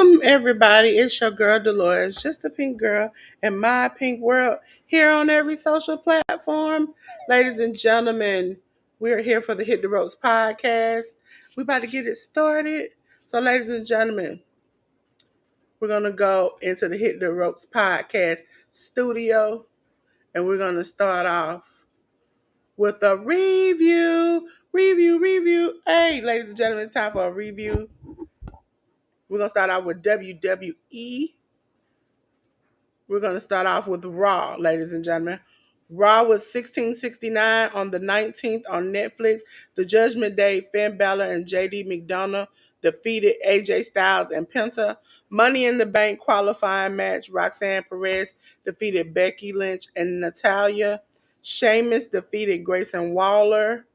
Welcome, everybody. It's your girl Delores, just a pink girl in my pink world, here on every social platform. Ladies and gentlemen, we're here for the Hit the Ropes podcast. We're about to get it started. So, ladies and gentlemen, we're going to go into the Hit the Ropes podcast studio, and we're going to start off with a review. Review. Hey, ladies and gentlemen, it's time for a review. We're going to start out with WWE. We're going to start off with Raw, ladies and gentlemen. Raw was 1669 on the 19th on Netflix. The Judgment Day, Finn Balor and JD McDonough defeated AJ Styles and Penta. Money in the Bank qualifying match, Roxanne Perez defeated Becky Lynch and Natalya. Sheamus defeated Grayson Waller.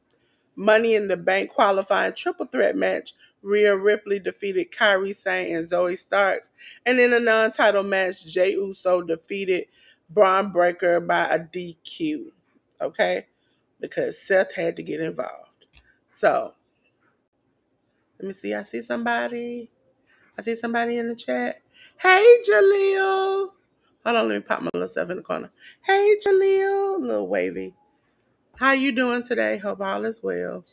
Money in the Bank qualifying triple threat match, Rhea Ripley defeated Kairi Sane and Zoe Starks. And in a non-title match, Jey Uso defeated Braun Breaker by a DQ. Okay? Because Seth had to get involved. So, let me see. I see somebody in the chat. Hey, Jaleel. Hold on, let me pop my little stuff in the corner. Hey, Jaleel. Little wavy. How you doing today? Hope all is well.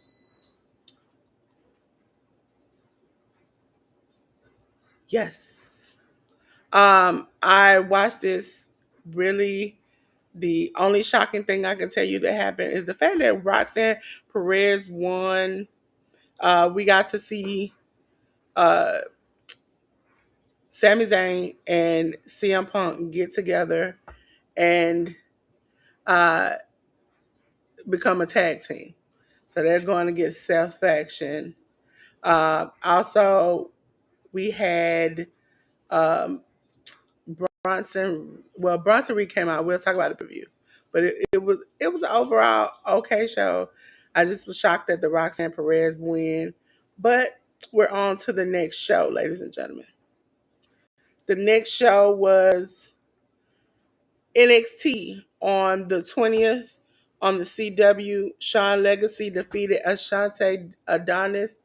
Yes. I watched this. Really, the only shocking thing I can tell you that happened is the fact that Roxanne Perez won. We got to see uh, Sami Zayn and CM Punk get together and uh, become a tag team. So they're going to get Seth Faction. Also, we had um, Bronson Reed came out. We'll talk about the review, but it was an overall okay show. I just was shocked that the Roxanne Perez win, but we're on to the next show, ladies and gentlemen. The next show was NXT on the 20th on the CW. Sean Legacy defeated Ashanti Adonis,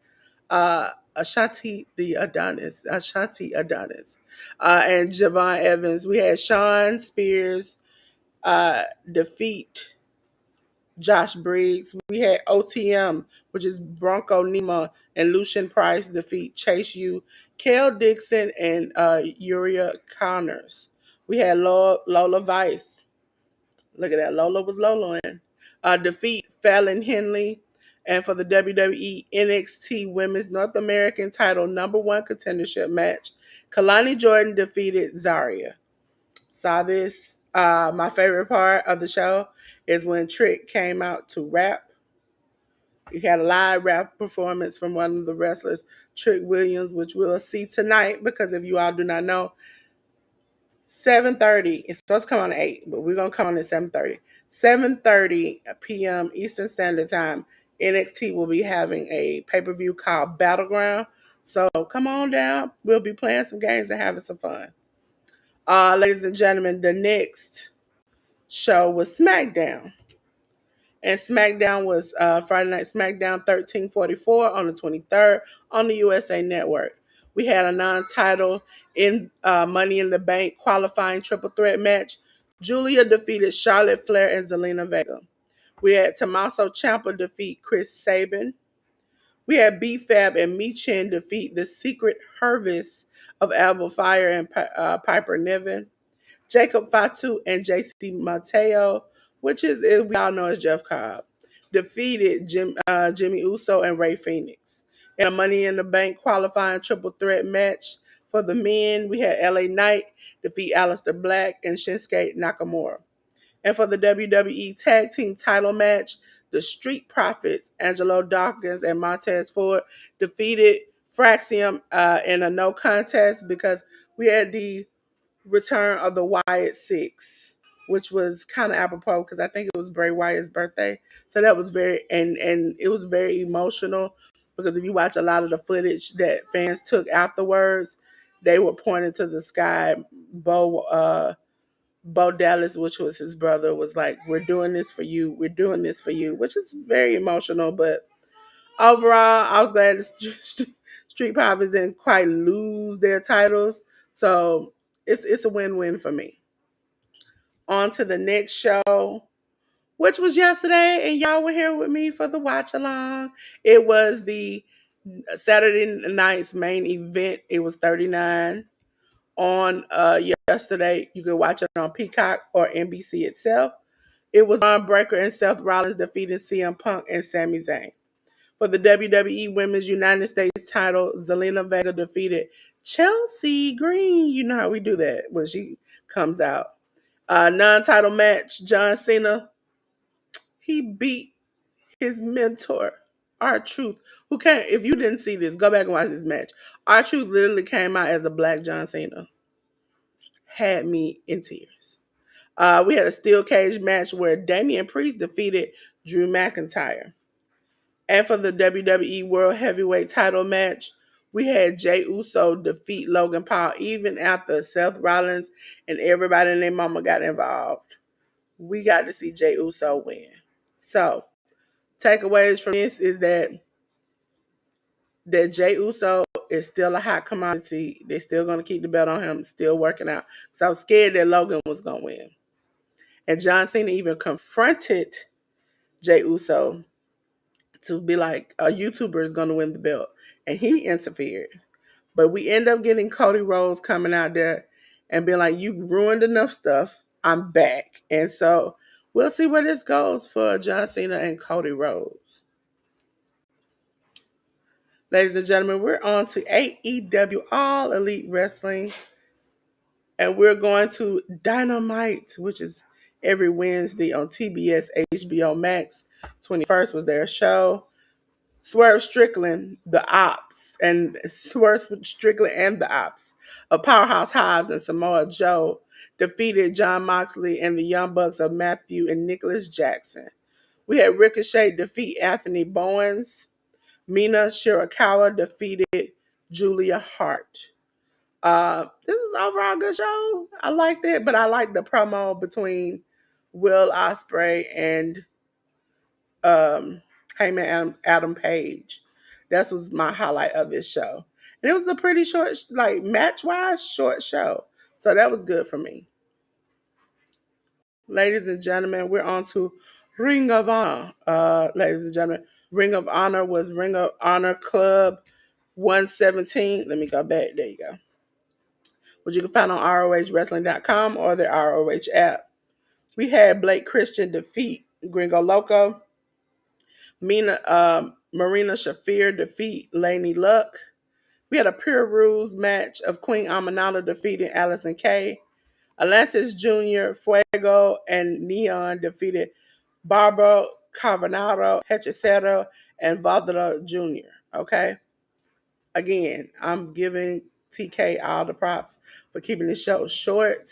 and Javon Evans. We had Sean Spears defeat Josh Briggs. We had OTM, which is Bronco Nima and Lucian Price defeat Chase U, Kel Dixon, and Uriah Connors. We had Lola Vice. Look at that. Lola was Lolaing. Defeat Fallon Henley. And for the WWE NXT Women's North American title #1 contendership match, Kalani Jordan defeated Zarya. Saw this. My favorite part of the show is when Trick came out to rap. He had a live rap performance from one of the wrestlers, Trick Williams, which we'll see tonight because if you all do not know, 7:30. It's supposed to come on at 8, but we're going to come on at 7:30. 7:30 p.m. Eastern Standard Time, NXT will be having a pay-per-view called Battleground. So come on down. We'll be playing some games and having some fun. Ladies and gentlemen, the next show was SmackDown. And SmackDown was Friday Night SmackDown 1344 on the 23rd on the USA Network. We had a non-title in Money in the Bank qualifying triple threat match. Julia defeated Charlotte Flair and Zelina Vega. We had Tommaso Ciampa defeat Chris Sabin. We had B-Fab and Michin defeat the Secret Harvest of Alba Fire and Piper Niven. Jacob Fatu and JC Mateo, which is we all know as Jeff Cobb, defeated Jimmy Uso and Ray Phoenix. In a Money in the Bank qualifying triple threat match for the men, we had LA Knight defeat Aleister Black and Shinsuke Nakamura. And for the WWE Tag Team title match, the Street Profits, Angelo Dawkins and Montez Ford, defeated Fraxium in a no contest because we had the return of the Wyatt Six, which was kind of apropos because I think it was Bray Wyatt's birthday. So that was very and it was very emotional because if you watch a lot of the footage that fans took afterwards, they were pointing to the sky. Bo Dallas, which was his brother, was like, "We're doing this for you. We're doing this for you," which is very emotional. But overall, I was glad the Street Profits didn't quite lose their titles, so it's a win-win for me. On to the next show, which was yesterday, and y'all were here with me for the watch along. It was the Saturday night's main event. It was 39 on yesterday. You could watch it on Peacock or NBC itself. It was Braun Breaker and Seth Rollins defeating CM Punk and Sami Zayn. For the WWE Women's United States title, Zelina Vega defeated Chelsea Green. You know how we do that when she comes out. Non-title match, John Cena, he beat his mentor, R-Truth, who came, if you didn't see this, go back and watch this match. R-Truth literally came out as a black John Cena. Had me in tears. We had a steel cage match where Damian Priest defeated Drew McIntyre. And for the WWE World Heavyweight title match, we had Jey Uso defeat Logan Paul even after Seth Rollins and everybody and their mama got involved. We got to see Jey Uso win. So, takeaways from this is that Jey Uso is still a hot commodity. They're still going to keep the belt on him, still working out. So I was scared that Logan was going to win. And John Cena even confronted Jey Uso to be like, a YouTuber is going to win the belt. And he interfered. But we end up getting Cody Rhodes coming out there and being like, you've ruined enough stuff. I'm back. And so we'll see where this goes for John Cena and Cody Rhodes. Ladies and gentlemen, we're on to AEW, All Elite Wrestling. And we're going to Dynamite, which is every Wednesday on TBS HBO Max. 21st was their show. Swerve Strickland, the Ops, and Swerve Strickland and the Ops of Powerhouse Hobbs and Samoa Joe defeated Jon Moxley and the Young Bucks of Matthew and Nicholas Jackson. We had Ricochet defeat Anthony Bowens. Mina Shirakawa defeated Julia Hart. This is overall a good show. I liked it, but I liked the promo between Will Ospreay and Heyman Adam Page. That was my highlight of this show. And it was a pretty short, like match-wise, short show. So that was good for me. Ladies and gentlemen, we're on to Ring of Honor. Ladies and gentlemen, Ring of Honor was Ring of Honor Club 117. Let me go back. There you go. Which you can find on ROHWrestling.com or the ROH app. We had Blake Christian defeat Gringo Loco. Marina Shafir defeat Laney Luck. We had a Pure Rules match of Queen Aminata defeating Allison Kay. Atlantis Jr., Fuego, and Neon defeated Barbara Cavanaro, Hechicero, and Valdera Jr. Okay? Again, I'm giving TK all the props for keeping the show short.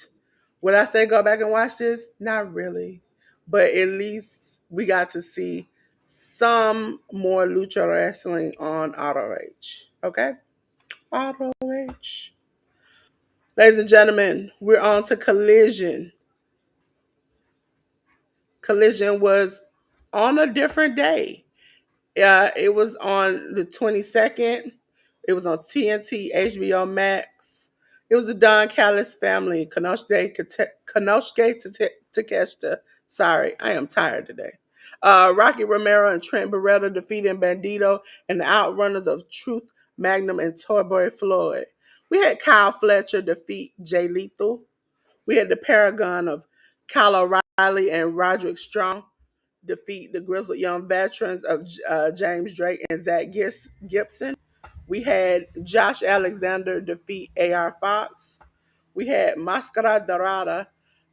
Would I say go back and watch this? Not really. But at least we got to see some more lucha wrestling on ROH. Okay? ROH. Ladies and gentlemen, we're on to Collision. Collision was on a different day. It was on the 22nd. It was on TNT, HBO Max. It was the Don Callis family, Konosuke Takeshita. Sorry, I am tired today. Rocky Romero and Trent Beretta defeating Bandito and the Outrunners of Truth, Magnum, and Toyboy Floyd. We had Kyle Fletcher defeat Jay Lethal. We had the Paragon of Kyle O'Reilly and Roderick Strong defeat the grizzled young veterans of James Drake and Zach Gibson. We had Josh Alexander defeat A.R. Fox. We had Mascara Dorada,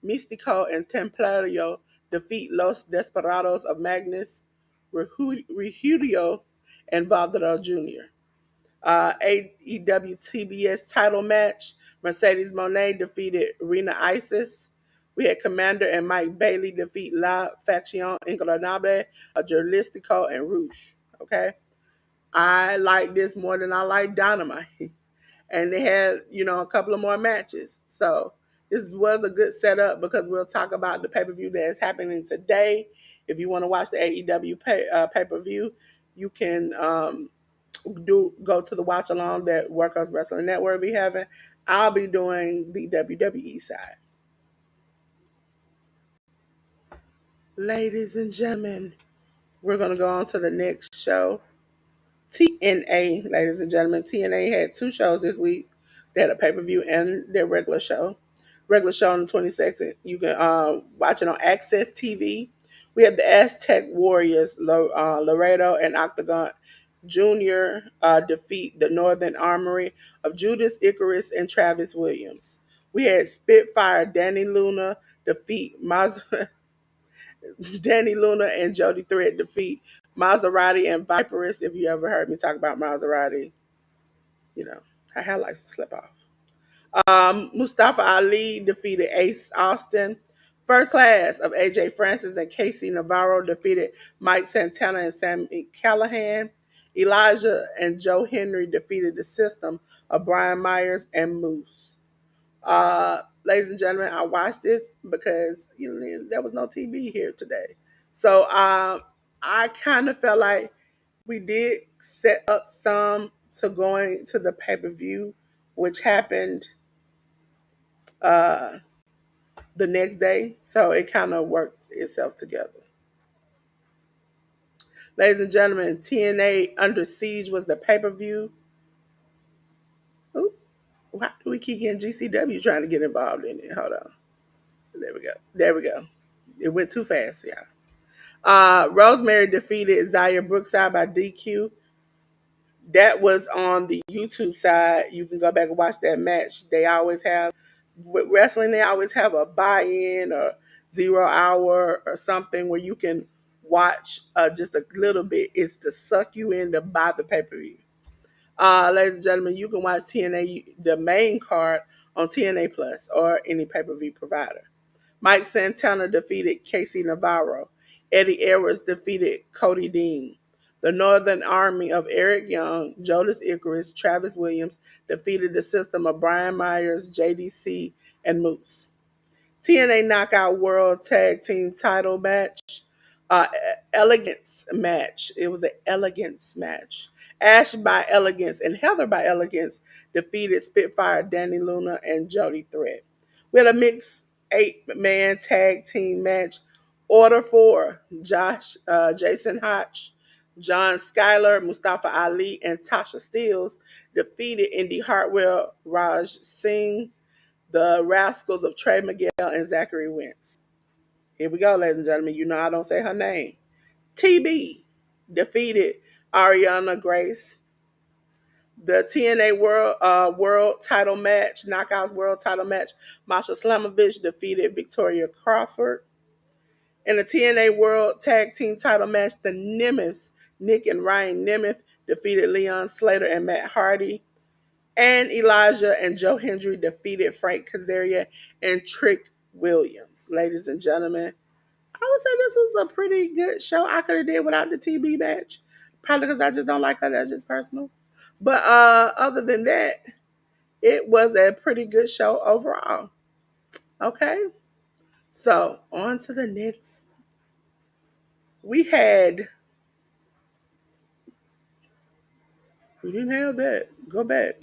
Mystico, and Templario defeat Los Desperados of Magnus, Refugio, and Valdera Jr. AEW TBS title match, Mercedes Moné defeated Rena Isis. We had Commander and Mike Bailey defeat La Faction Ingranable, Jurlistico, and Rouge. Okay. I like this more than I like Dynamite. And they had, a couple of more matches. So this was a good setup because we'll talk about the pay-per-view that is happening today. If you want to watch the AEW pay-per-view, you can go to the watch along that Workhouse Wrestling Network be having. I'll be doing the WWE side. Ladies and gentlemen, we're going to go on to the next show. TNA, ladies and gentlemen. TNA had two shows this week. They had a pay-per-view and their regular show. Regular show on the 22nd. You can watch it on Access TV. We have the Aztec Warriors, Laredo and Octagon Jr. Defeat the Northern Armory of Judas Icarus and Travis Williams. We had Spitfire Danny Luna defeat Danny Luna and Jody Thread defeat Maserati and Viperous. If you ever heard me talk about Maserati, you know, her hair likes to slip off. Mustafa Ali defeated Ace Austin. First Class of AJ Francis and Casey Navarro defeated Mike Santana and Sammy Callahan. Elijah and Joe Henry defeated the System of Brian Myers and Moose. Ladies and gentlemen, I watched this because there was no TV here today. So I kind of felt like we did set up some to going to the pay-per-view, which happened uh, the next day. So it kind of worked itself together. Ladies and gentlemen, TNA Under Siege was the pay-per-view. Ooh, why do we keep getting GCW trying to get involved in it? Hold on. There we go. There we go. It went too fast, yeah. Rosemary defeated Zaya Brookside by DQ. That was on the YouTube side. You can go back and watch that match. They always have, with wrestling, they always have a buy-in or 0 hour or something where you can watch just a little bit. It's to suck you in to buy the pay-per-view. Ladies and gentlemen, you can watch TNA, the main card, on TNA Plus or any pay-per-view provider. Mike Santana defeated Casey Navarro. Eddie Edwards defeated Cody Dean. The Northern Army of Eric Young, Judas Icarus, Travis Williams defeated the System of Brian Myers, JDC, and Moose. TNA Knockout World Tag Team Title match, uh, Elegance match. It was an Elegance match. Ash by Elegance and Heather by Elegance defeated Spitfire, Danny Luna, and Jody Thread. We had a mixed 8-man tag team match. Order 4, Jason Hotch, John Schuyler, Mustafa Ali, and Tasha Steeles defeated Indy Hartwell, Raj Singh, the Rascals of Trey Miguel, and Zachary Wentz. Here we go, ladies and gentlemen. You know I don't say her name. TB defeated Ariana Grace. The TNA World Title match, Knockouts World Title match, Masha Slamovich defeated Victoria Crawford. In the TNA World Tag Team Title match, the Nemeth, Nick and Ryan Nemeth defeated Leon Slater and Matt Hardy. And Elijah and Joe Hendry defeated Frank Kazarian and Trick Williams. Ladies and gentlemen, I would say this was a pretty good show. I could have did without the TB match. Probably because I just don't like her. That's just personal. But other than that, it was a pretty good show overall. Okay. So on to the next. We didn't have that. Go back.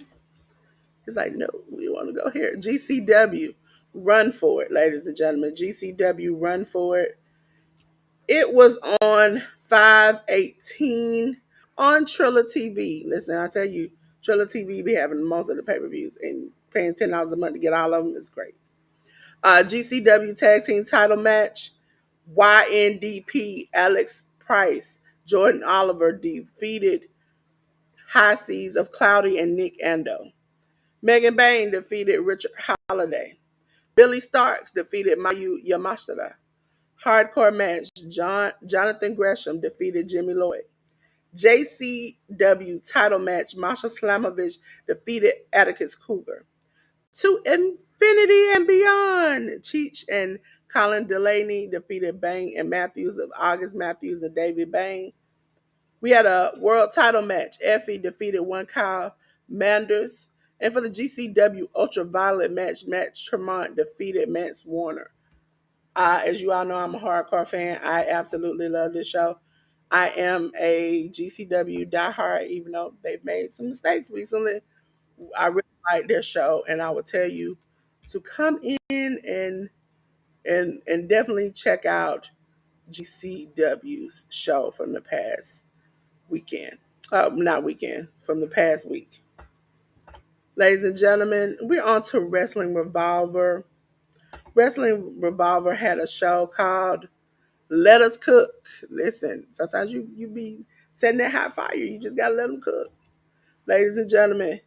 It's like, no, we want to go here. GCW, Run For It, ladies and gentlemen. GCW, Run For It. It was on 5/18 on Trilla TV. Listen, I tell you, Trilla TV be having most of the pay-per-views, and paying $10 a month to get all of them is great. GCW Tag Team Title Match. YNDP, Alex Price, Jordan Oliver defeated High Seas of Cloudy and Nick Ando. Megan Bain defeated Richard Holiday. Billy Starks defeated Mayu Yamashita. Hardcore match, Jonathan Gresham defeated Jimmy Lloyd. JCW title match, Masha Slamovich defeated Atticus Cougar. To Infinity and Beyond, Cheech and Colin Delaney defeated Bang and Matthews of August Matthews and David Bang. We had a world title match. Effie defeated one Kyle Manders. And for the GCW Ultraviolet match, Matt Tremont defeated Mance Warner. As you all know, I'm a hardcore fan. I absolutely love this show. I am a GCW diehard, even though they've made some mistakes recently. I really like their show, and I will tell you to come in and definitely check out GCW's show from the past weekend. Not weekend, from the past week. Ladies and gentlemen, we're on to Wrestling Revolver. Wrestling Revolver had a show called Let Us Cook. Listen, sometimes you be setting that hot fire. You just gotta let them cook. Ladies and gentlemen,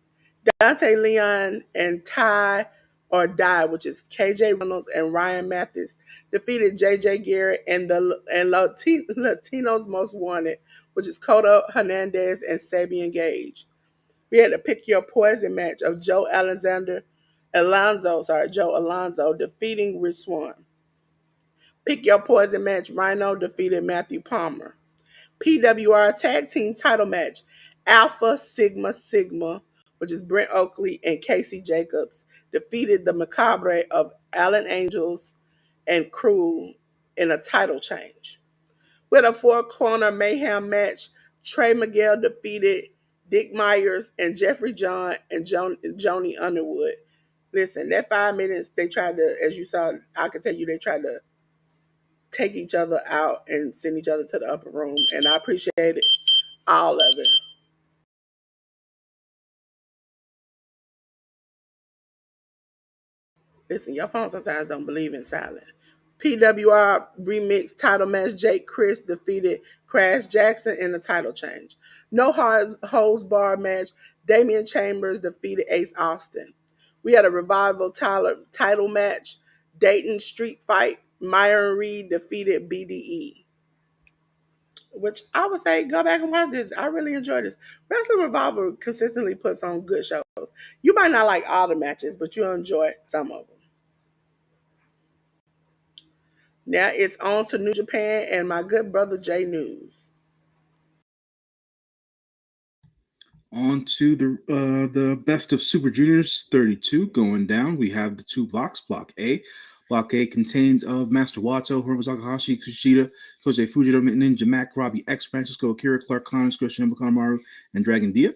Dante Leon and Ty or Die, which is KJ Reynolds and Ryan Mathis, defeated JJ Garrett and Latino's Most Wanted, which is Cotto Hernandez and Sabian Gage. We had a Pick Your Poison match of Joe Alonzo defeating Rich Swann. Pick Your Poison match, Rhino defeated Matthew Palmer. PWR Tag Team title match, Alpha Sigma Sigma, which is Brent Oakley and Casey Jacobs, defeated the Macabre of Alan Angels and crew in a title change. With a four-corner mayhem match, Trey Miguel defeated Dick Myers and Jeffrey John and Joni Underwood. Listen, that 5 minutes, they tried to, as you saw, I can tell you, they tried to take each other out and send each other to the upper room, and I appreciated all of it. Listen, your phone sometimes don't believe in silence. PWR remix title match, Jake Chris defeated Crash Jackson in the title change. No holds bar match, Damian Chambers defeated Ace Austin. We had a revival title match, Dayton Street Fight, Myron Reed defeated BDE. Which I would say go back and watch this. I really enjoy this. Wrestling Revolver consistently puts on good shows. You might not like all the matches, but you'll enjoy some of them. Now it's on to New Japan and my good brother J.News. On to the best of Super Juniors 32 going down. We have the two blocks. Block A. Block A contains of Master Wato, Hiromu Takahashi, Kushida, Kosei Fujita, Ninja Mac, Robbie X, Francisco Akira, Clark Connors, Christian Kanemaru, and Dragon Dia.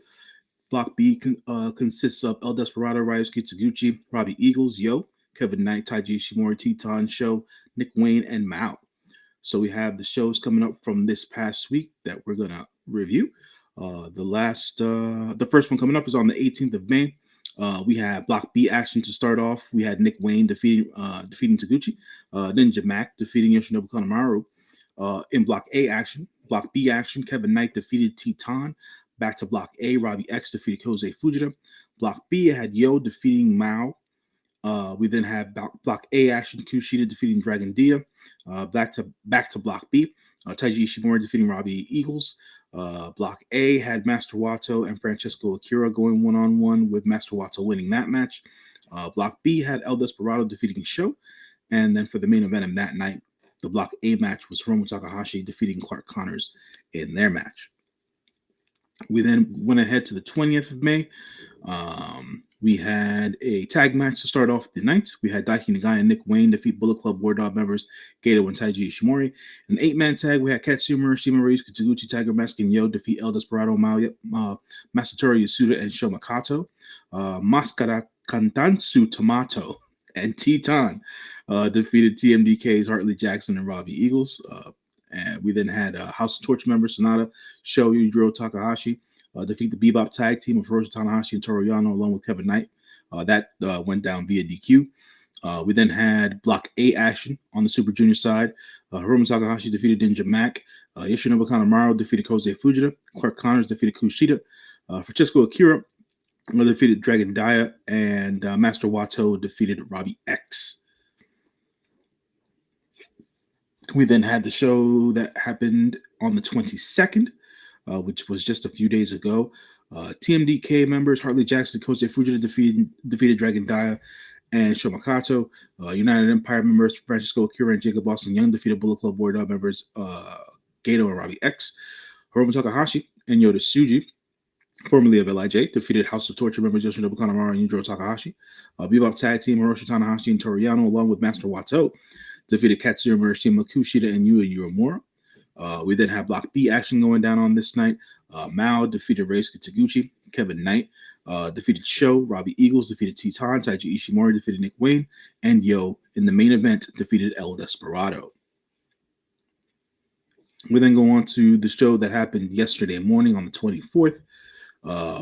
Block B consists of El Desperado, Ryusuke Taguchi, Robbie Eagles, Yo, Kevin Knight, Taiji Ishimori, Teton Show, Nick Wayne, and Mao. So we have the shows coming up from this past week that we're gonna review. The first one coming up is on the 18th of May. We have Block B action to start off. We had Nick Wayne defeating Taguchi, Ninja Mac defeating Yoshinobu Kanemaru. In Block A action, Block B action, Kevin Knight defeated Teton. Back to Block A, Robbie X defeated Kosei Fujita. Block B had Yo defeating Mao. We then had Block A action, Kushida defeating Dragon Dia. Back to Block B, Taiji Ishimori defeating Robbie Eagles. Block A had Master Wato and Francesco Akira going one-on-one, with Master Wato winning that match. Block B had El Desperado defeating Sho. And then for the main event of that night, the Block A match was Hiromu Takahashi defeating Clark Connors in their match. We then went ahead to the 20th of May. We had a tag match to start off the night. We had Daiki Nagai and Nick Wayne defeat Bullet Club War Dog members Gato and Taiji Ishimori. An 8-man tag, we had Katsuyama, Shima Reis, Katsuguchi, Tiger Mask, and Yo defeat El Desperado, Masatori Yasuda, and Sho Makato. Mascara Kantansu Tomato and Teton defeated TMDK's Hartley Jackson and Robbie Eagles. And we then had House of Torch members Sonata, Sho, Yujiro Takahashi defeat the Bebop tag team of Hiroshi Tanahashi and Toru Yano along with Kevin Knight. That went down via DQ. We then had Block A action on the Super Junior side. Hiromu Takahashi defeated Ninja Mac. Yoshinobu Kanemaru defeated Kosei Fujita. Clark Connors defeated Kushida. Francesco Akira defeated Dragon Dia. And Master Wato defeated Robbie X. We then had the show that happened on the 22nd, which was just a few days ago. TMDK members Hartley Jackson and Kosei Fujita defeated Dragon Dia and Sho Makato. United Empire members Francisco Akira and Jacob Austin Young defeated Bullet Club War Dog members Gato and Robbie X. Hiromu Takahashi and Yota Tsuji, formerly of LIJ, defeated House of Torture members Yoshinobu Kanemaru and Yujiro Takahashi. Bebop Tag Team Hiroshi Tanahashi and Toriano, along with Master Wato, defeated Katsuyori Murashima, Kushida, and Yuya Uemura. We then have Block B action going down on this night. Mao defeated Reisuke Taguchi. Kevin Knight defeated Sho. Robbie Eagles defeated Teton. Taiji Ishimori defeated Nick Wayne. And Yo, in the main event, defeated El Desperado. We then go on to the show that happened yesterday morning on the 24th.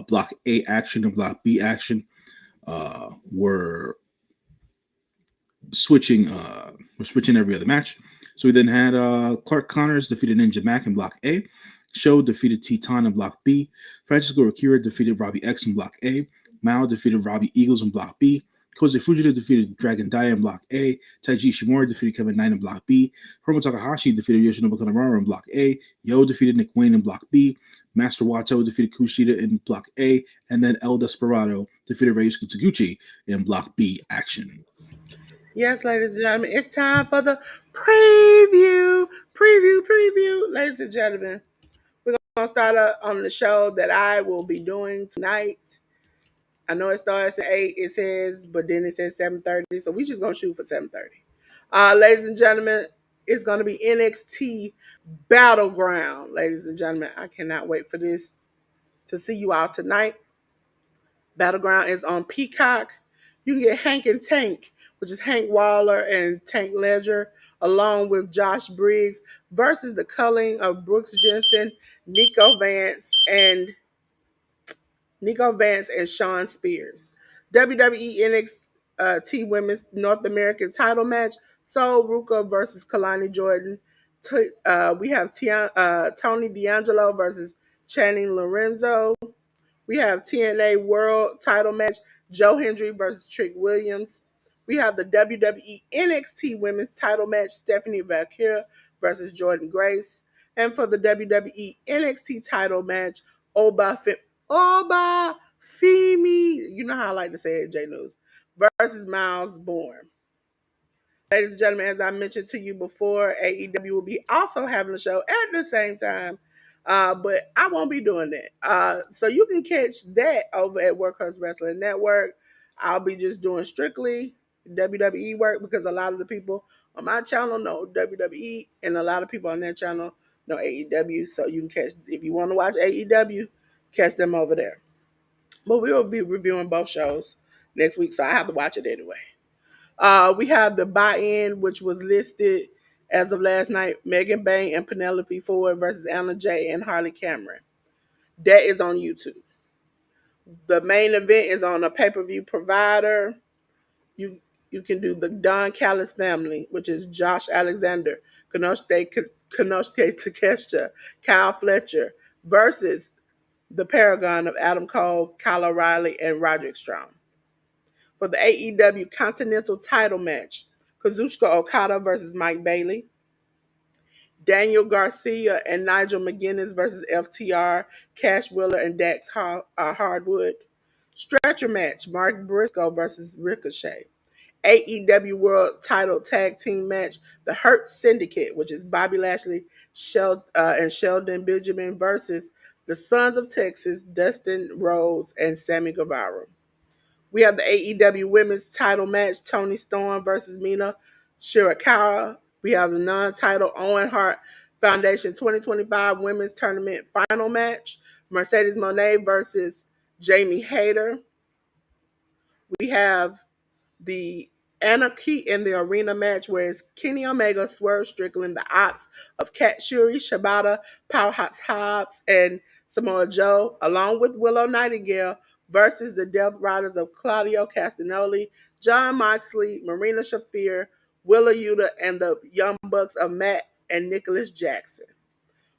Block A action and Block B action were switching. We're switching every other match. So we then had Clark Connors defeated Ninja Mac in Block A. Sho defeated Teton in Block B. Francisco Akira defeated Robbie X in Block A. Mao defeated Robbie Eagles in Block B. Kosei Fujita defeated Dragon Dia in Block A. Taiji Ishimori defeated Kevin Knight in Block B. Hiromu Takahashi defeated Yoshinobu Kanemaru in Block A. Yo defeated Nick Wayne in Block B. Master Wato defeated Kushida in Block A. And then El Desperado defeated Reisuke Taguchi in Block B action. Yes, ladies and gentlemen, it's time for the preview. Ladies and gentlemen, we're going to start on the show that I will be doing tonight. I know it starts at 8, it says, but then it says 7:30, so we just going to shoot for 7:30. Ladies and gentlemen, it's going to be NXT Battleground. Ladies and gentlemen, I cannot wait for this to see you all tonight. Battleground is on Peacock. You can get Hank and Tank, which is Hank Waller and Tank Ledger, along with Josh Briggs, versus the culling of Brooks Jensen, Nico Vance, and Sean Spears. WWE NXT Women's North American title match, Sol Ruka versus Kalani Jordan. We have Tony D'Angelo versus Channing Lorenzo. We have TNA World title match, Joe Hendry versus Trick Williams. We have the WWE NXT Women's title match, Stephanie Valkyria versus Jordan Grace. And for the WWE NXT title match, Oba Femi, you know how I like to say it, J.News, versus Miles Bourne. Ladies and gentlemen, as I mentioned to you before, AEW will be also having a show at the same time, but I won't be doing that. So you can catch that over at Workhorse Wrestling Network. I'll be just doing strictly WWE work because a lot of the people on my channel know WWE, and a lot of people on their channel know AEW. So you can catch, if you want to watch AEW, catch them over there. But we will be reviewing both shows next week, so I have to watch it anyway. We have the buy-in, which was listed as of last night, Megan Bain and Penelope Ford versus Anna Jay and Harley Cameron. That is on YouTube. The main event is on a pay-per-view provider. You can do the Don Callis family, which is Josh Alexander, Konosuke Takeshita, Kyle Fletcher, versus the Paragon of Adam Cole, Kyle O'Reilly, and Roderick Strong. For the AEW Continental title match, Kazuchika Okada versus Mike Bailey, Daniel Garcia and Nigel McGuinness versus FTR, Cash Wheeler and Dax Hardwood. Stretcher match, Mark Briscoe versus Ricochet. AEW World Title Tag Team match, the Hurt Syndicate, which is Bobby Lashley and Sheldon Benjamin versus the Sons of Texas, Dustin Rhodes and Sammy Guevara. We have the AEW Women's Title match, Toni Storm versus Mina Shirakawa. We have the non-title Owen Hart Foundation 2025 Women's Tournament Final match, Mercedes Moné versus Jamie Hayter. We have the Anarchy in the Arena match, where it's Kenny Omega, Swerve Strickland, the Ops of Katsuyori Shibata, Powerhouse Hobbs, and Samoa Joe, along with Willow Nightingale, versus the Death Riders of Claudio Castagnoli, John Moxley, Marina Shafir, Willa Yuta, and the Young Bucks of Matt and Nicholas Jackson.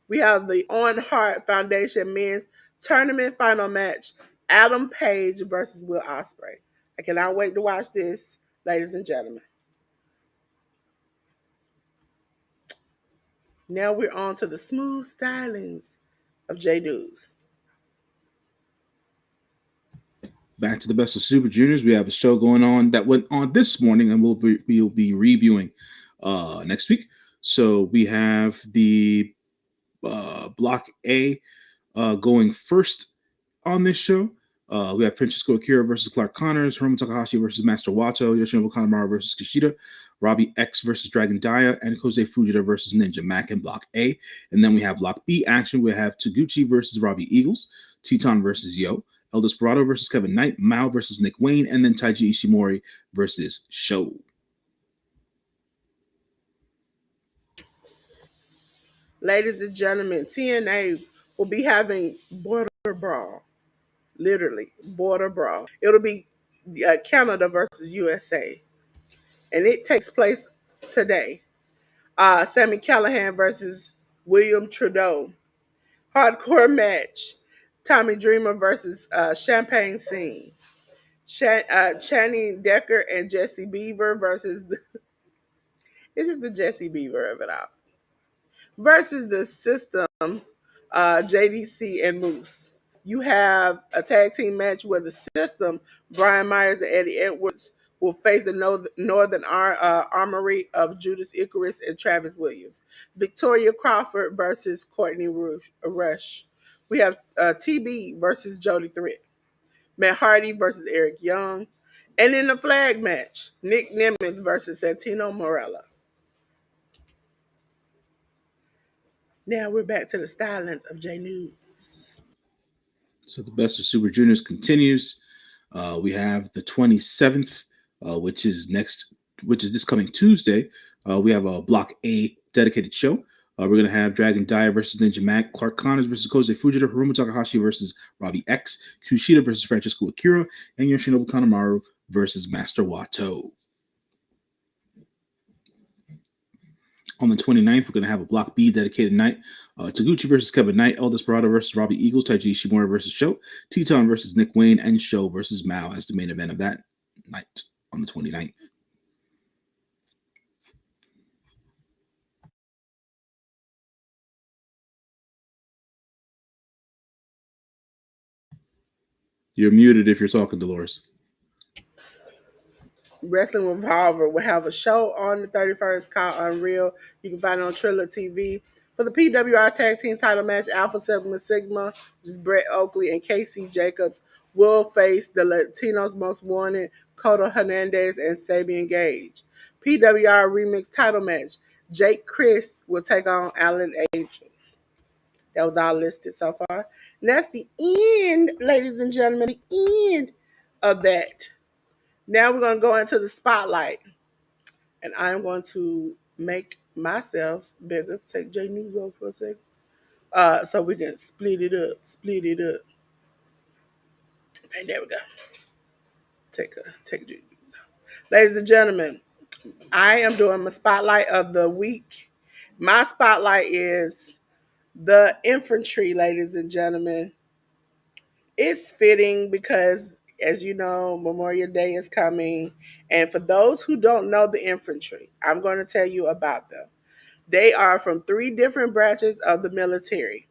We have the On Hart Foundation Men's Tournament Final match, Adam Page versus Will Ospreay. I cannot wait to watch this, ladies and gentlemen. Now we're on to the smooth stylings of J.News. Back to the Best of Super Juniors. We have a show going on that went on this morning, and we'll be reviewing next week. So we have the Block A going first on this show. We have Francisco Akira versus Clark Connors, Hiromu Takahashi versus Master Wato, Yoshinobu Kanemaru versus Kushida, Robbie X versus Dragon Dia, and Kosei Fujita versus Ninja Mac in Block A. And then we have Block B action. We have Taguchi versus Robbie Eagles, Teton versus Yo, El Desperado versus Kevin Knight, Mao versus Nick Wayne, and then Taiji Ishimori versus Sho. Ladies and gentlemen, TNA will be having border brawl, literally border brawl. It'll be Canada versus USA, and it takes place today. Sammy Callahan versus William Trudeau. Hardcore match. Tommy Dreamer versus Champagne Scene. Channing Decker and Jesse Beaver versus it's just the Jesse Beaver of it all. Versus the system, JDC and Moose. You have a tag team match where the system, Brian Myers and Eddie Edwards, will face the Northern Armory of Judas Icarus and Travis Williams. Victoria Crawford versus Courtney Rush. We have TB versus Jody Threat. Matt Hardy versus Eric Young. And in the flag match, Nick Nimitz versus Santino Morella. Now we're back to the stylings of J.News. So the Best of Super Juniors continues. We have the 27th, which is this coming Tuesday. We have a Block A dedicated show. We're going to have Dragon Dia versus Ninja Mac, Clark Connors versus Kosei Fujita, Hiromu Takahashi versus Robbie X, Kushida versus Francisco Akira, and Yoshinobu Kanemaru versus Master Wato. On the 29th, we're going to have a Block B dedicated night. Taguchi versus Kevin Knight, El Desperado versus Robbie Eagles, Taiji Ishimori versus Sho, Teton versus Nick Wayne, and Sho versus Mao as the main event of that night on the 29th. You're muted if you're talking, Delores. Wrestling Revolver will have a show on the 31st called Unreal. You can find it on Triller TV. For the PWR Tag Team title match, Alpha Sigma, which is Brett Oakley and Casey Jacobs, will face the Latinos Most Wanted, Cota Hernandez and Sabian Gage. PWR Remix title match, Jake Chris will take on Alan Angels. That was all listed so far. And that's the end, ladies and gentlemen, the end of that. Now we're going to go into the spotlight. And I'm going to make myself bigger. Take J.News over for a second. So we can split it up. And there we go. Take J.News. Ladies and gentlemen, I am doing my spotlight of the week. My spotlight is the infantry, ladies and gentlemen. It's fitting because, as you know, Memorial Day is coming. And for those who don't know the infantry, I'm going to tell you about them. They are from 3 different branches of the military.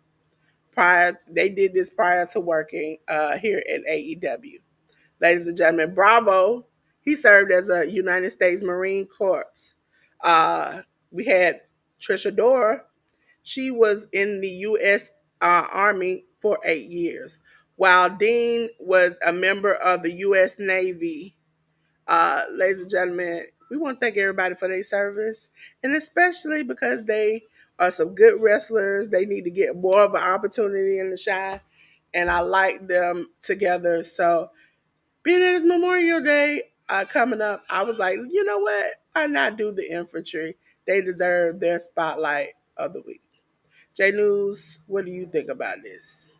They did this prior to working here at AEW. Ladies and gentlemen, Bravo, he served as a United States Marine Corps. We had Trisha Dora. She was in the U.S. Army for 8 years, while Dean was a member of the U.S. Navy. Ladies and gentlemen, we want to thank everybody for their service, and especially because they are some good wrestlers. They need to get more of an opportunity in the shine, and I like them together. So, being it is Memorial Day coming up, I was like, you know what? Why not do the infantry? They deserve their spotlight of the week. J.News, what do you think about this?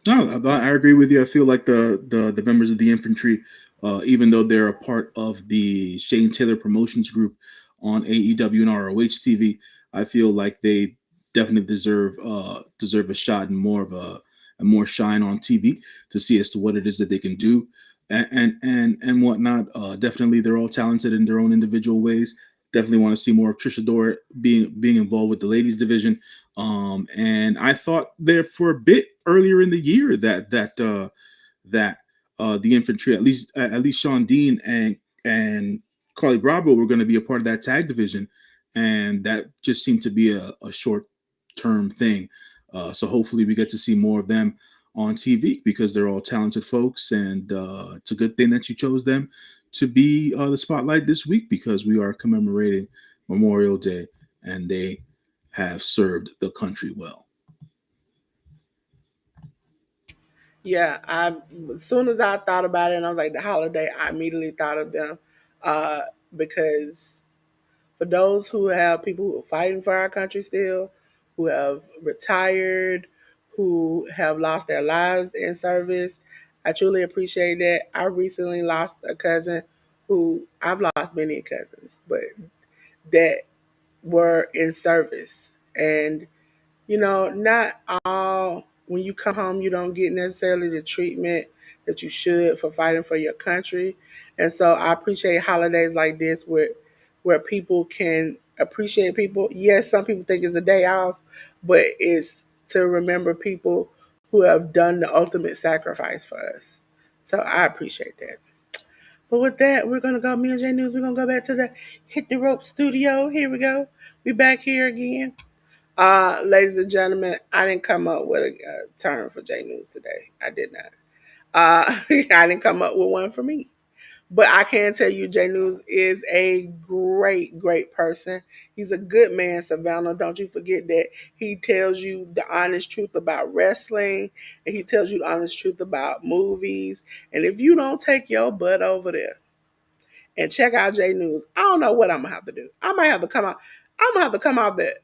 No, I agree with you. I feel like the members of the infantry, even though they're a part of the Shane Taylor Promotions group on AEW and ROH TV, I feel like they definitely deserve a shot and more of a more shine on TV to see as to what it is that they can do and whatnot. Definitely, they're all talented in their own individual ways. Definitely want to see more of Trisha Dora being involved with the ladies division. And I thought there for a bit earlier in the year that the infantry, at least Sean Dean and Carly Bravo were going to be a part of that tag division, and that just seemed to be a short term thing. So hopefully we get to see more of them on TV because they're all talented folks, and it's a good thing that you chose them to be the spotlight this week because we are commemorating Memorial Day, and they have served the country well. Yeah, as soon as I thought about it and I was like the holiday, I immediately thought of them uh, because for those who have people who are fighting for our country still, who have retired, who have lost their lives in service, I truly appreciate that. I recently lost a cousin who I've lost many cousins, but that were in service. And not all, when you come home, you don't get necessarily the treatment that you should for fighting for your country. And so I appreciate holidays like this where people can appreciate people. Yes, some people think it's a day off, but it's to remember people who have done the ultimate sacrifice for us. So I appreciate that. But with that, we're gonna go. Me and J.News, we're gonna go back to the Hit the Rope studio. Here we go. We back here again. Ladies and gentlemen, I didn't come up with a term for J.News today. I did not. I didn't come up with one for me. But I can tell you, J.News is a great, great person. He's a good man, Savannah. Don't you forget that. He tells you the honest truth about wrestling, and he tells you the honest truth about movies. And if you don't take your butt over there and check out J.News, I don't know what I'm gonna have to do. I might have to come out. I'm gonna have to come out the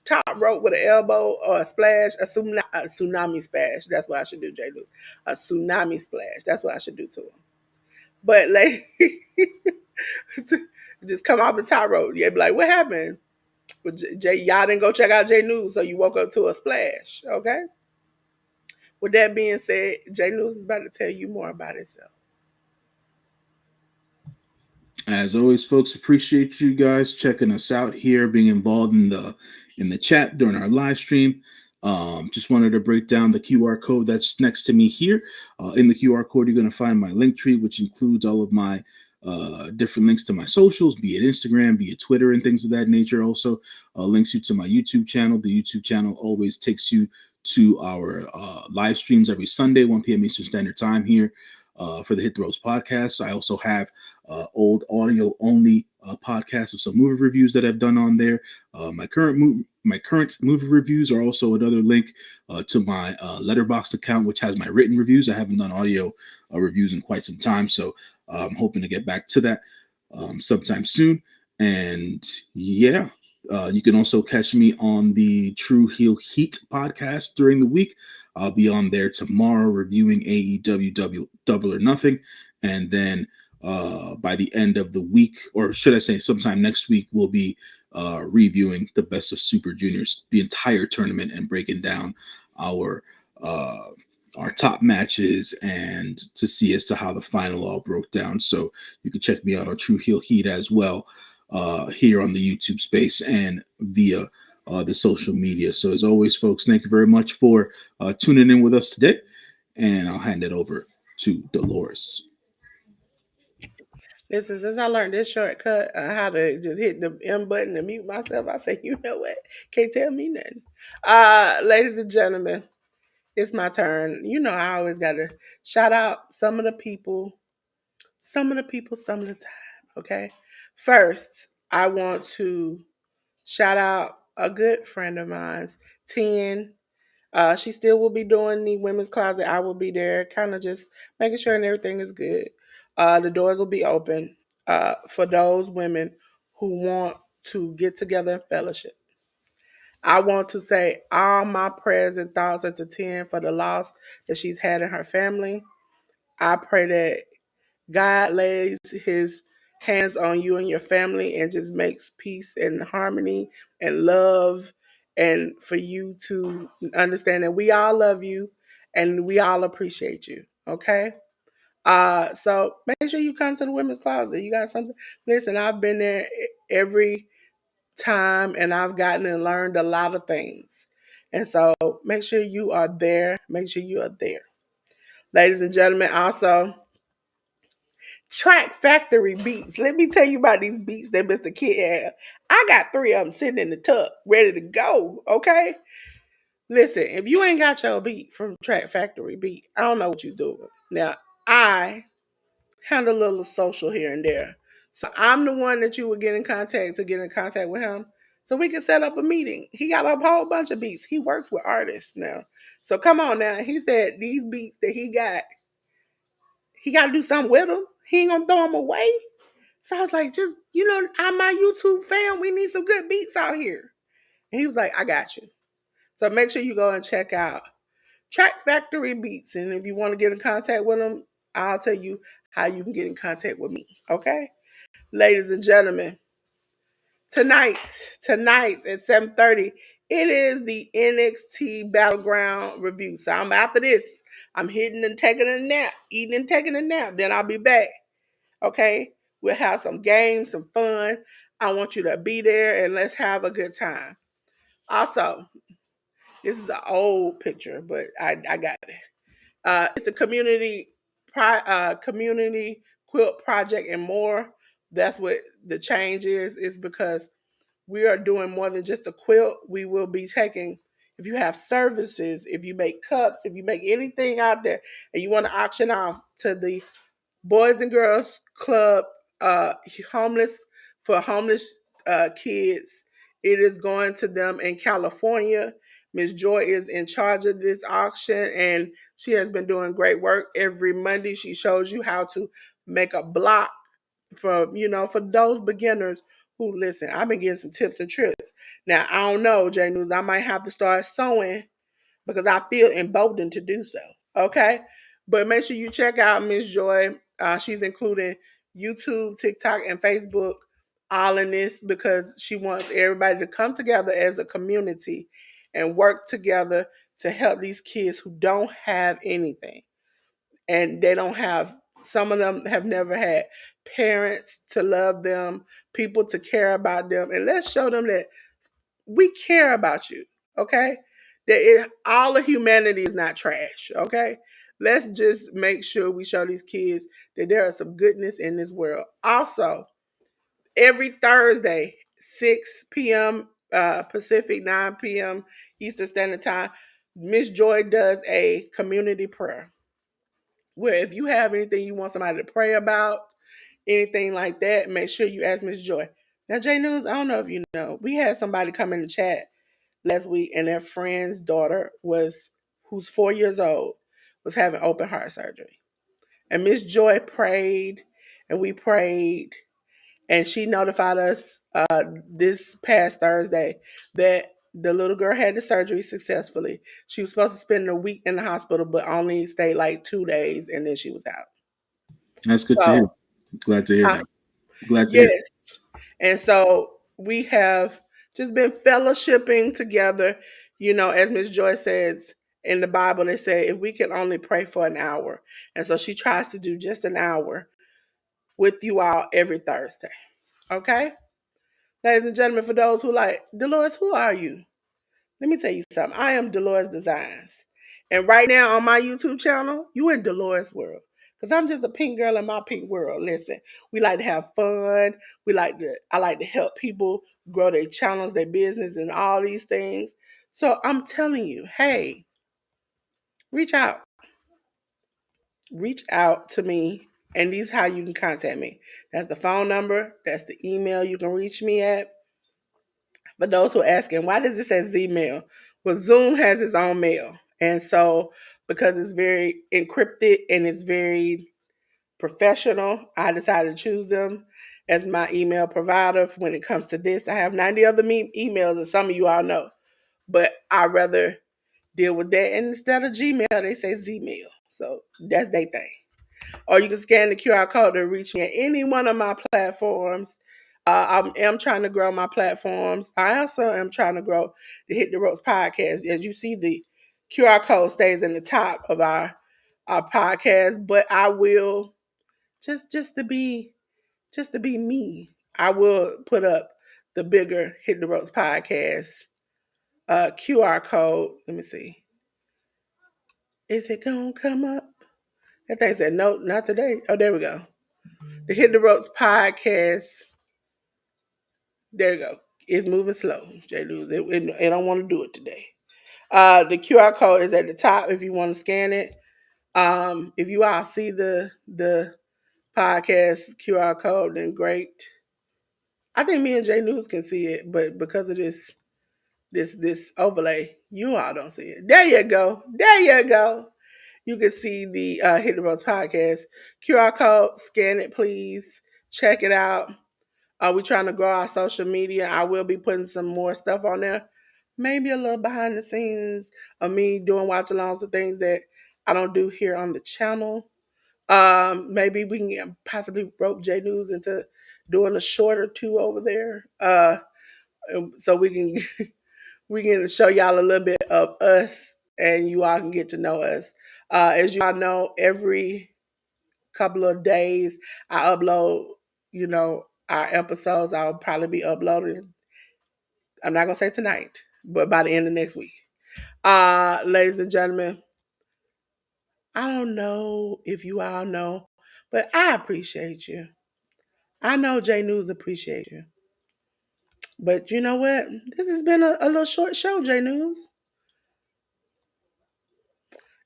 top rope with an elbow or a splash, a tsunami splash. That's what I should do, J.News. A tsunami splash. That's what I should do to him. But like, just come off the top rope. Yeah, be like, what happened? Well, y'all didn't go check out J.News, so you woke up to a splash. Okay. With that being said, J.News is about to tell you more about itself. As always, folks, appreciate you guys checking us out here, being involved in the chat during our live stream. Just wanted to break down the QR code that's next to me here. In the QR code, you're going to find my link tree, which includes all of my different links to my socials, be it Instagram, be it Twitter, and things of that nature. Also, links you to my YouTube channel. The YouTube channel always takes you to our live streams every Sunday, 1 p.m. Eastern Standard Time here for the Hit the Ropes podcast. I also have old audio only podcasts of some movie reviews that I've done on there. My current movie reviews are also another link to my Letterboxd account, which has my written reviews. I haven't done audio reviews in quite some time, so I'm hoping to get back to that sometime soon. And yeah, you can also catch me on the True Heel Heat podcast during the week. I'll be on there tomorrow reviewing AEW Double or Nothing. And then by the end of the week, or should I say sometime next week, we'll be reviewing the Best of Super Juniors, the entire tournament, and breaking down our uh, our top matches and to see as to how the final all broke down. So you can check me out on True Heel Heat as well here on the YouTube space and via the social media. So as always, folks, thank you very much for tuning in with us today. And I'll hand it over to Delores. Listen, since I learned this shortcut, how to just hit the M button and mute myself, I say, you know what? Can't tell me nothing. Ladies and gentlemen, it's my turn. You know, I always got to shout out some of the people, some of the people, some of the time. Okay. First, I want to shout out a good friend of mine's, 10. She still will be doing the women's closet. I will be there, kind of just making sure and everything is good. The doors will be open for those women who want to get together and fellowship. I want to say all my prayers and thoughts are to 10 for the loss that she's had in her family. I pray that God lays his hands on you and your family and just makes peace and harmony and love, and for you to understand that we all love you and we all appreciate you. Okay? So make sure you come to the women's closet. You got something. Listen, I've been there every time and I've gotten and learned a lot of things. And so make sure you are there. Make sure you are there. Ladies and gentlemen, also Track Factory beats. Let me tell you about these beats that Mr. Kid had. I got 3 of them sitting in the tub, ready to go. Okay. Listen, if you ain't got your beat from Track Factory beat, I don't know what you doing. Now, I handle a little social here and there. So I'm the one that you would get in contact to get in contact with him. So we can set up a meeting. He got a whole bunch of beats. He works with artists now. So come on now. He said these beats that he got to do something with them. He ain't gonna throw them away. So I was like, just, I'm my YouTube fam. We need some good beats out here. And he was like, I got you. So make sure you go and check out Track Factory Beats. And if you want to get in contact with them, I'll tell you how you can get in contact with me. Okay? Ladies and gentlemen, tonight, at 7:30, it is the NXT Battleground review. So I'm after this. I'm hitting and taking a nap, eating and taking a nap. Then I'll be back. Okay? We'll have some games, some fun. I want you to be there and let's have a good time. Also, this is an old picture, but I got it. It's a community quilt project and more. That's what the change is. Is because we are doing more than just a quilt. We will be taking, if you have services, if you make cups, if you make anything out there, and you want to auction off to the Boys and Girls Club, uh, homeless for homeless kids. It is going to them in California. Miss Joy is in charge of this auction, and she has been doing great work. Every Monday, she shows you how to make a block for those beginners who listen. I've been getting some tips and tricks. Now I don't know, J.News. I might have to start sewing because I feel emboldened to do so. Okay. But make sure you check out Miss Joy. She's including YouTube, TikTok, and Facebook all in this because she wants everybody to come together as a community and work together to help these kids who don't have anything. And they don't have, some of them have never had parents to love them, people to care about them. And let's show them that we care about you, okay? All of humanity is not trash, okay? Let's just make sure we show these kids that there is some goodness in this world. Also, every Thursday, 6 p.m. Pacific, 9 p.m. Eastern Standard Time, Miss Joy does a community prayer where if you have anything you want somebody to pray about, anything like that, make sure you ask Miss Joy. Now, J.News, I don't know if you know, we had somebody come in the chat last week, and their friend's daughter who's 4 years old, was having open heart surgery. And Miss Joy prayed, and we prayed, and she notified us this past Thursday that the little girl had the surgery successfully. She was supposed to spend a week in the hospital, but only stayed like 2 days, and then she was out. That's good to hear. So, Glad to hear that. Glad to hear. yes. And so we have just been fellowshipping together. As Miss Joy says in the Bible, they say if we can only pray for an hour. And so she tries to do just an hour with you all every Thursday. Okay? Ladies and gentlemen, for those who like, Dolores, who are you? Let me tell you something. I am Dolores Designs. And right now on my YouTube channel, you in Dolores world. Because I'm just a pink girl in my pink world. Listen, we like to have fun. I like to help people grow their channels, their business, and all these things. So I'm telling you, hey, reach out. Reach out to me. And these how you can contact me. That's the phone number. That's the email you can reach me at. For those who are asking, why does it say Zmail? Well, Zoom has its own mail. And so, because it's very encrypted and it's very professional, I decided to choose them as my email provider when it comes to this. I have 90 other emails, as some of you all know, but I rather deal with that. And instead of Gmail, they say Zmail. So that's their thing. Or you can scan the QR code to reach me at any one of my platforms. I am trying to grow my platforms. I also am trying to grow the Hit the Ropes podcast. As you see, the QR code stays in the top of our podcast, but I will just to be me. I will put up the bigger Hit the Ropes podcast QR code. Let me see. Is it gonna come up? That thing said no, not today. Oh, there we go. The Hit the Ropes podcast. There you go. It's moving slow, J. Luz. It don't want to do it today. The QR code is at the top if you want to scan it. If you all see the podcast QR code, then great. I think me and J News can see it, but because of this overlay, you all don't see it. There you go. There you go. You can see the Hit the Roast podcast QR code. Scan it, please. Check it out. We're trying to grow our social media. I will be putting some more stuff on there. Maybe a little behind the scenes of me doing watch alongs of things that I don't do here on the channel. Maybe we can possibly rope J News into doing a short or two over there. So we can we can show y'all a little bit of us and you all can get to know us. As you all know, every couple of days I upload, our episodes. I'll probably be uploading. I'm not gonna say tonight, but by the end of next week. Ladies and gentlemen, I don't know if you all know, but I appreciate you. I know J News appreciate you. But you know what? This has been a little short show, J News.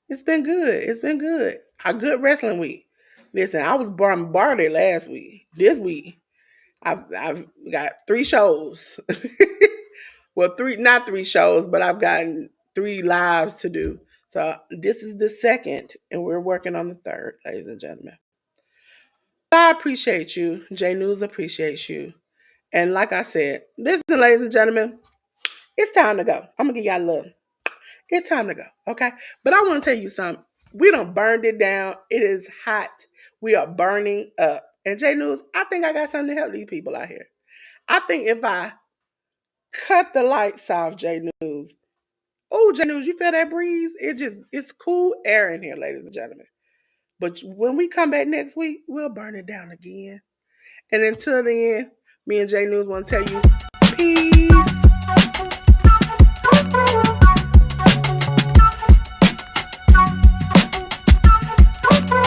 It's been good. It's been good. A good wrestling week. Listen, I was bombarded last week. This week, I've got 3 shows. Well, not 3 shows, but I've gotten 3 lives to do. So this is the second, and we're working on the third, ladies and gentlemen. I appreciate you. J News appreciates you. And like I said, listen, ladies and gentlemen, it's time to go. I'm gonna give y'all a little. It's time to go. Okay. But I want to tell you something. We done burned it down. It is hot. We are burning up. And J News, I think I got something to help these people out here. I think if I cut the lights off, J News. Oh, J News, you feel that breeze? It's cool air in here, ladies and gentlemen. But when we come back next week, we'll burn it down again. And until then, me and J News want to tell you